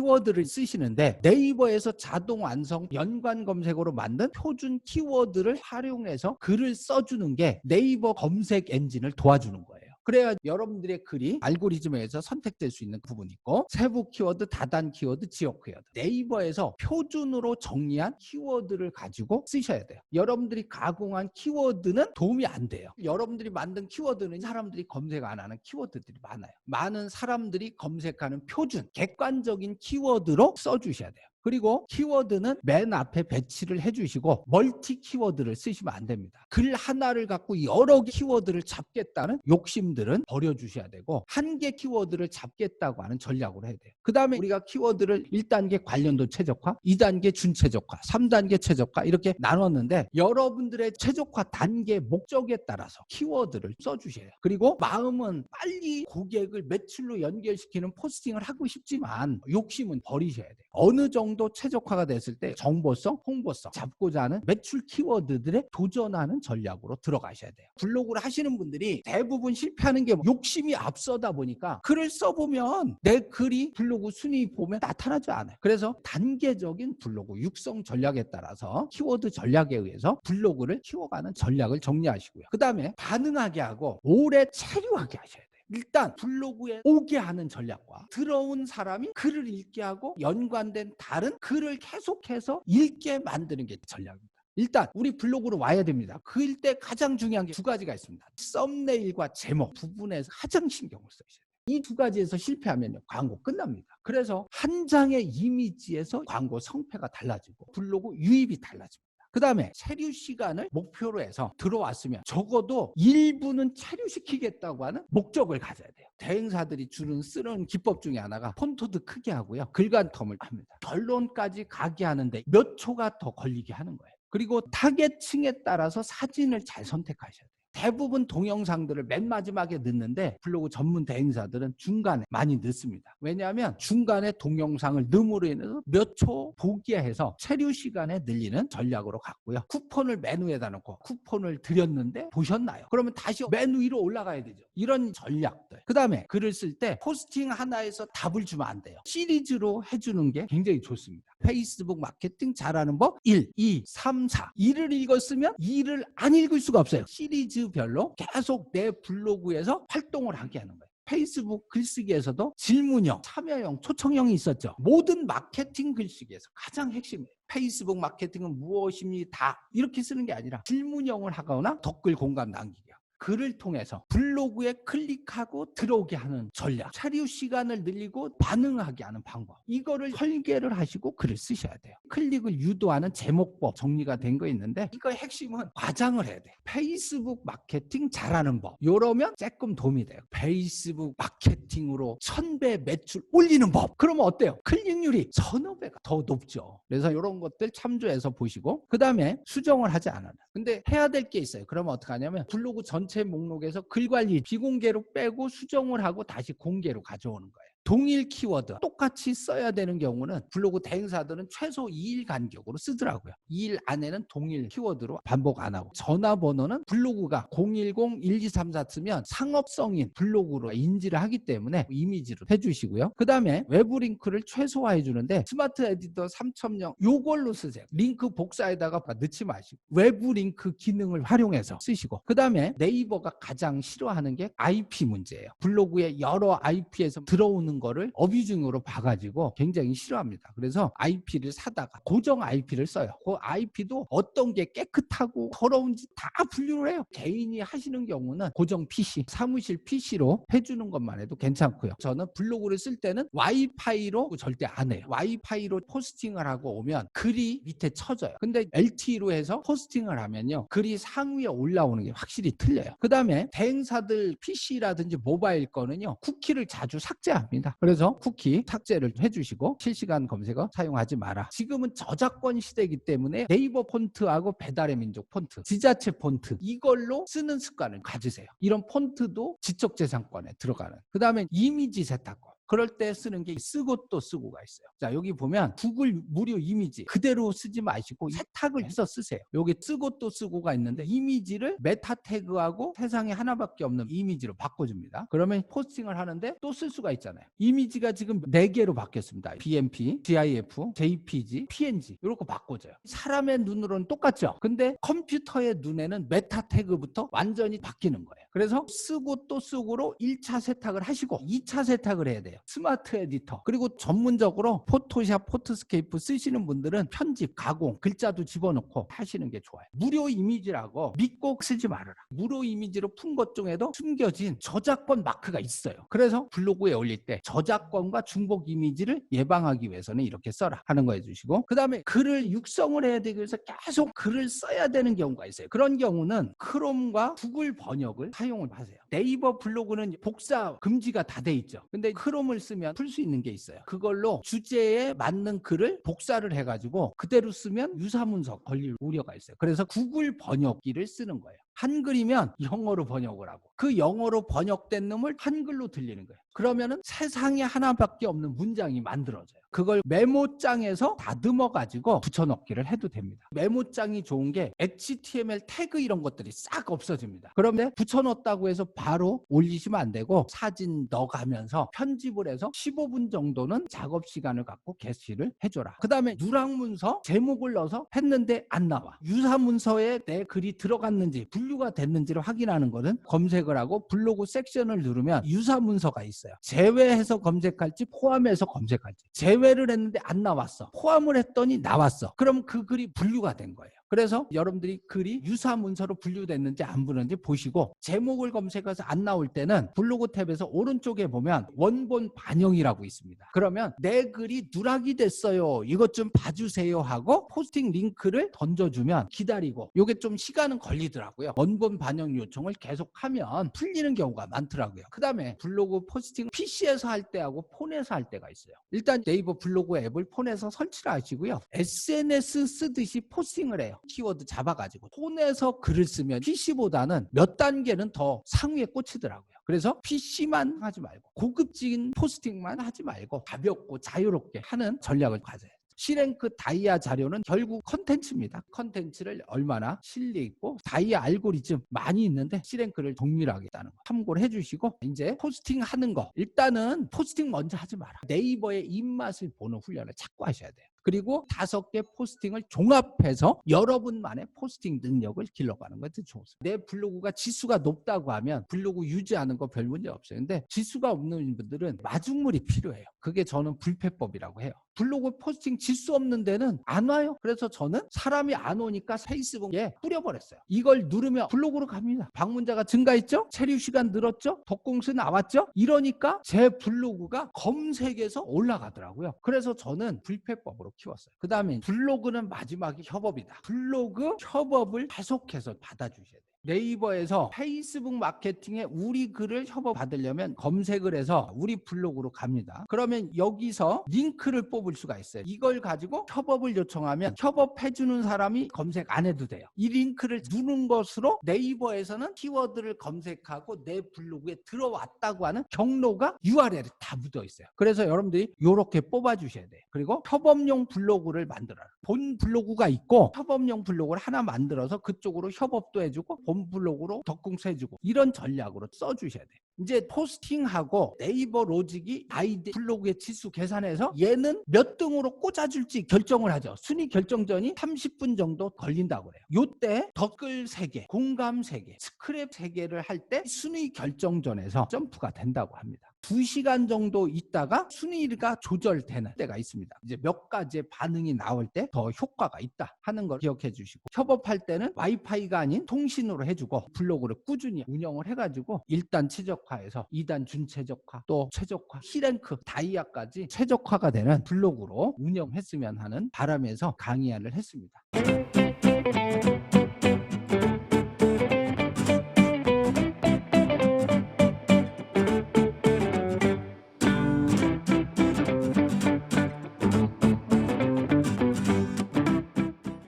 키워드를 쓰시는데 네이버에서 자동 완성 연관 검색어로 만든 표준 키워드를 활용해서 글을 써주는 게 네이버 검색 엔진을 도와주는 거예요. 그래야 여러분들의 글이 알고리즘에서 선택될 수 있는 부분이 있고, 세부 키워드, 다단 키워드, 지역 키워드, 네이버에서 표준으로 정리한 키워드를 가지고 쓰셔야 돼요. 여러분들이 가공한 키워드는 도움이 안 돼요. 여러분들이 만든 키워드는 사람들이 검색 안 하는 키워드들이 많아요. 많은 사람들이 검색하는 표준, 객관적인 키워드로 써주셔야 돼요. 그리고 키워드는 맨 앞에 배치를 해주시고 멀티 키워드를 쓰시면 안 됩니다. 글 하나를 갖고 여러 개 키워드를 잡겠다는 욕심들은 버려주셔야 되고, 한 개 키워드를 잡겠다고 하는 전략으로 해야 돼요. 그 다음에 우리가 키워드를 1단계 관련도 최적화, 2단계 준최적화, 3단계 최적화 이렇게 나눴는데, 여러분들의 최적화 단계 목적에 따라서 키워드를 써주셔야 해요. 그리고 마음은 빨리 고객을 매출로 연결시키는 포스팅을 하고 싶지만 욕심은 버리셔야 돼요. 어느 정도 최적화가 됐을 때 정보성, 홍보성, 잡고자 하는 매출 키워드들에 도전하는 전략으로 들어가셔야 돼요. 블로그를 하시는 분들이 대부분 실패하는 게 욕심이 앞서다 보니까 글을 써보면 내 글이 블로그 순위 보면 나타나지 않아요. 그래서 단계적인 블로그 육성 전략에 따라서 키워드 전략에 의해서 블로그를 키워가는 전략을 정리하시고요. 그 다음에 반응하게 하고 오래 체류하게 하셔야 돼요. 일단 블로그에 오게 하는 전략과 들어온 사람이 글을 읽게 하고 연관된 다른 글을 계속해서 읽게 만드는 게 전략입니다. 일단 우리 블로그로 와야 됩니다. 그일 때 가장 중요한 게 두 가지가 있습니다. 썸네일과 제목 부분에서 가장 신경을 쓰셔야 돼요. 이 두 가지에서 실패하면 광고 끝납니다. 그래서 한 장의 이미지에서 광고 성패가 달라지고 블로그 유입이 달라집니다. 그 다음에 체류 시간을 목표로 해서 들어왔으면 적어도 1분은 체류시키겠다고 하는 목적을 가져야 돼요. 대행사들이 쓰는 기법 중에 하나가 폰트도 크게 하고요, 글간텀을 합니다. 결론까지 가게 하는데 몇 초가 더 걸리게 하는 거예요. 그리고 타겟층에 따라서 사진을 잘 선택하셔야 돼요. 대부분 동영상들을 맨 마지막에 넣는데 블로그 전문 대행사들은 중간에 많이 넣습니다. 왜냐하면 중간에 동영상을 넣음으로 인해서 몇 초 보게 해서 체류 시간에 늘리는 전략으로 갔고요. 쿠폰을 맨 위에다 놓고 쿠폰을 드렸는데 보셨나요? 그러면 다시 맨 위로 올라가야 되죠. 이런 전략들. 그 다음에 글을 쓸 때 포스팅 하나에서 답을 주면 안 돼요. 시리즈로 해주는 게 굉장히 좋습니다. 페이스북 마케팅 잘하는 법 1, 2, 3, 4. 1을 읽었으면 2를 안 읽을 수가 없어요. 시리즈별로 계속 내 블로그에서 활동을 하게 하는 거예요. 페이스북 글쓰기에서도 질문형, 참여형, 초청형이 있었죠. 모든 마케팅 글쓰기에서 가장 핵심이에요. 페이스북 마케팅은 무엇입니다. 이렇게 쓰는 게 아니라 질문형을 하거나 댓글 공감 남기기. 글을 통해서 블로그에 클릭하고 들어오게 하는 전략, 체류 시간을 늘리고 반응하게 하는 방법, 이거를 설계를 하시고 글을 쓰셔야 돼요. 클릭을 유도하는 제목법 정리가 된 거 있는데, 이거의 핵심은 과장을 해야 돼요. 페이스북 마케팅 잘하는 법, 이러면 조금 도움이 돼요. 페이스북 마케팅으로 1000배 매출 올리는 법, 그러면 어때요? 클릭률이 서너 배가 더 높죠. 그래서 이런 것들 참조해서 보시고, 그 다음에 수정을 하지 않아요. 근데 해야 될 게 있어요. 그러면 어떻게 하냐면 블로그 전체 목록에서 글 관리 비공개로 빼고 수정을 하고 다시 공개로 가져오는 거예요. 동일 키워드 똑같이 써야 되는 경우는 블로그 대행사들은 최소 2일 간격으로 쓰더라고요. 2일 안에는 동일 키워드로 반복 안 하고, 전화번호는 블로그가 010-1234 쓰면 상업성인 블로그로 인지를 하기 때문에 이미지로 해주시고요. 그 다음에 외부 링크를 최소화해 주는데 스마트 에디터 3.0 요걸로 쓰세요. 링크 복사에다가 넣지 마시고 외부 링크 기능을 활용해서 쓰시고, 그 다음에 네이버가 가장 싫어하는 게 IP 문제예요. 블로그에 여러 IP에서 들어오는 거를 어뷰징으로 봐가지고 굉장히 싫어합니다. 그래서 IP를 사다가 고정 IP를 써요. 그 IP도 어떤 게 깨끗하고 더러운지 다 분류를 해요. 개인이 하시는 경우는 고정 PC, 사무실 PC로 해주는 것만 해도 괜찮고요. 저는 블로그를 쓸 때는 와이파이로 절대 안 해요. 와이파이로 포스팅을 하고 오면 글이 밑에 쳐져요. 근데 LTE로 해서 포스팅을 하면요, 글이 상위에 올라오는 게 확실히 틀려요. 그 다음에 대행사들 PC라든지 모바일 거는요, 쿠키를 자주 삭제합니다. 그래서 쿠키 삭제를 해주시고 실시간 검색어 사용하지 마라. 지금은 저작권 시대이기 때문에 네이버 폰트하고 배달의 민족 폰트, 지자체 폰트, 이걸로 쓰는 습관을 가지세요. 이런 폰트도 지적재산권에 들어가는. 그 다음에 이미지 세탁권. 그럴 때 쓰는 게 쓰고 또 쓰고가 있어요. 자, 여기 보면 구글 무료 이미지 그대로 쓰지 마시고 세탁을 해서 쓰세요. 여기 쓰고 또 쓰고가 있는데 이미지를 메타 태그하고 세상에 하나밖에 없는 이미지로 바꿔줍니다. 그러면 포스팅을 하는데 또 쓸 수가 있잖아요. 이미지가 지금 4개로 바뀌었습니다. BMP, GIF, JPG, PNG 이렇게 바꿔줘요. 사람의 눈으로는 똑같죠. 근데 컴퓨터의 눈에는 메타 태그부터 완전히 바뀌는 거예요. 그래서 쓰고 또 쓰고로 1차 세탁을 하시고 2차 세탁을 해야 돼요. 스마트 에디터 그리고 전문적으로 포토샵, 포토스케이프 쓰시는 분들은 편집, 가공, 글자도 집어넣고 하시는 게 좋아요. 무료 이미지라고 믿고 쓰지 말아라. 무료 이미지로 푼 것 중에도 숨겨진 저작권 마크가 있어요. 그래서 블로그에 올릴 때 저작권과 중복 이미지를 예방하기 위해서는 이렇게 써라 하는 거 해주시고, 그 다음에 글을 육성을 해야 되기 위해서 계속 글을 써야 되는 경우가 있어요. 그런 경우는 크롬과 구글 번역을 사용을 하세요. 네이버 블로그는 복사 금지가 다 돼 있죠. 근데 크롬을 쓰면 풀 수 있는 게 있어요. 그걸로 주제에 맞는 글을 복사를 해가지고 그대로 쓰면 유사문서 걸릴 우려가 있어요. 그래서 구글 번역기를 쓰는 거예요. 한글이면 영어로 번역을 하고 그 영어로 번역된 놈을 한글로 들리는 거예요. 그러면은 세상에 하나밖에 없는 문장이 만들어져요. 그걸 메모장에서 다듬어 가지고 붙여넣기를 해도 됩니다. 메모장이 좋은 게 HTML 태그 이런 것들이 싹 없어집니다. 그러면 붙여넣었다고 해서 바로 올리시면 안 되고 사진 넣어가면서 편집을 해서 15분 정도는 작업 시간을 갖고 게시를 해줘라. 그 다음에 누락문서 제목을 넣어서 했는데 안 나와. 유사문서에 내 글이 들어갔는지 분류가 됐는지를 확인하는 거는 검색을 하고 블로그 섹션을 누르면 유사문서가 있어요. 제외해서 검색할지 포함해서 검색할지. 제외를 했는데 안 나왔어. 포함을 했더니 나왔어. 그럼 그 글이 분류가 된 거예요. 그래서 여러분들이 글이 유사문서로 분류됐는지 안 분류됐는지 보시고 제목을 검색해서 안 나올 때는 블로그 탭에서 오른쪽에 보면 원본 반영이라고 있습니다. 그러면 내 글이 누락이 됐어요. 이것 좀 봐주세요 하고 포스팅 링크를 던져주면 기다리고, 이게 좀 시간은 걸리더라고요. 원본 반영 요청을 계속하면 풀리는 경우가 많더라고요. 그 다음에 블로그 포스팅 PC에서 할 때하고 폰에서 할 때가 있어요. 일단 네이버 블로그 앱을 폰에서 설치를 하시고요. SNS 쓰듯이 포스팅을 해요. 키워드 잡아가지고 폰에서 글을 쓰면 PC보다는 몇 단계는 더 상위에 꽂히더라고요. 그래서 PC만 하지 말고 고급진 포스팅만 하지 말고 가볍고 자유롭게 하는 전략을 가져야 돼요. C랭크 다이아 자료는 결국 컨텐츠입니다. 컨텐츠를 얼마나 신뢰 있고 다이아 알고리즘 많이 있는데 C랭크를 동일하게 있다는 거 참고를 해주시고, 이제 포스팅 하는 거 일단은 포스팅 먼저 하지 마라. 네이버의 입맛을 보는 훈련을 자꾸 하셔야 돼요. 그리고 5개 포스팅을 종합해서 여러분만의 포스팅 능력을 길러가는 것도 좋습니다. 내 블로그가 지수가 높다고 하면 블로그 유지하는 거 별 문제 없어요. 근데 지수가 없는 분들은 마중물이 필요해요. 그게 저는 불패법이라고 해요. 블로그 포스팅 지수 없는 데는 안 와요. 그래서 저는 사람이 안 오니까 페이스북에 뿌려버렸어요. 이걸 누르면 블로그로 갑니다. 방문자가 증가했죠? 체류 시간 늘었죠? 덕공수 나왔죠? 이러니까 제 블로그가 검색에서 올라가더라고요. 그래서 저는 불패법으로 키웠어요. 그 다음에 블로그는 마지막이 협업이다. 블로그 협업을 계속해서 받아주셔야 돼요. 네이버에서 페이스북 마케팅에 우리 글을 협업 받으려면 검색을 해서 우리 블로그로 갑니다. 그러면 여기서 링크를 뽑을 수가 있어요. 이걸 가지고 협업을 요청하면 협업해주는 사람이 검색 안 해도 돼요. 이 링크를 누른 것으로 네이버에서는 키워드를 검색하고 내 블로그에 들어왔다고 하는 경로가 URL에 다 묻어 있어요. 그래서 여러분들이 이렇게 뽑아주셔야 돼요. 그리고 협업용 블로그를 만들어라. 본 블로그가 있고 협업용 블로그를 하나 만들어서 그쪽으로 협업도 해주고 본 블로그로 덕공수 해주고, 이런 전략으로 써주셔야 돼요. 이제 포스팅하고 네이버 로직이 아이디 블로그의 지수 계산해서 얘는 몇 등으로 꽂아줄지 결정을 하죠. 순위 결정전이 30분 정도 걸린다고 그래요. 요때 댓글 3개, 공감 3개, 스크랩 3개를 할 때 순위 결정전에서 점프가 된다고 합니다. 2시간 정도 있다가 순위가 조절되는 때가 있습니다. 이제 몇 가지의 반응이 나올 때 더 효과가 있다 하는 걸 기억해 주시고, 협업할 때는 와이파이가 아닌 통신으로 해주고 블로그를 꾸준히 운영을 해가지고 1단 최적화해서 2단 준최적화, 또 최적화, C랭크, 다이아까지 최적화가 되는 블로그로 운영했으면 하는 바람에서 강의를 했습니다.